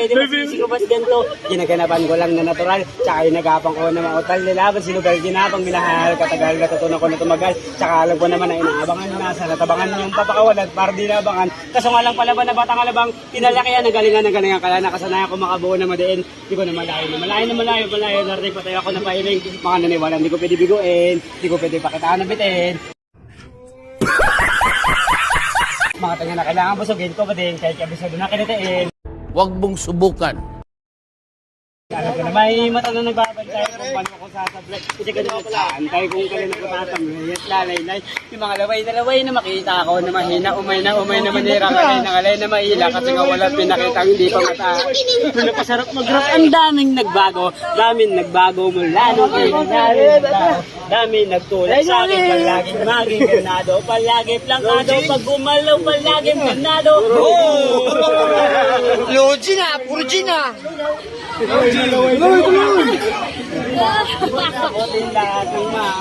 di masisi ko ba si ganito? Ginaganapan ko lang na natural, tsaka inagapang ko na mautal nilaban, sinugal ginapang minahal, katagal natutunan ko na tumagal, tsaka alam ko naman na inaabangan na nasa natabangan yung papakawalan para di nabangan. Kaso nga lang pala ba na batang alabang, pinalakihan, nagalingan, kaya nakasanayan ko makabuo na madiin, di ko na malayo, narinig patay ako na pahiling, mga naniwala, hindi ko pwede biguin, hindi ko pwede pakitaan ng bitin. Mga tanga na kailangan busugin ko pa din, kahit kabisado na kinitiin. Huwag mong subukan. Alam ko na may mata na nagbabantay kung paano ako sasablay. Kasi ganun sa antay kung kailan ako tatamlay at lalaylay. Yung mga laway na makita ko na mahina, umay na manira kalay na maila kasi nga wala pinakitang hindi pa mata. Kung napasarap mag-rock, ang daming nagbago mula nung kailan daming nagtulad sa akin, palaging maging ganado, palagi plangado, pag gumalaw, palaging ganado. Logina, Purgina. Ako din lahat ng mga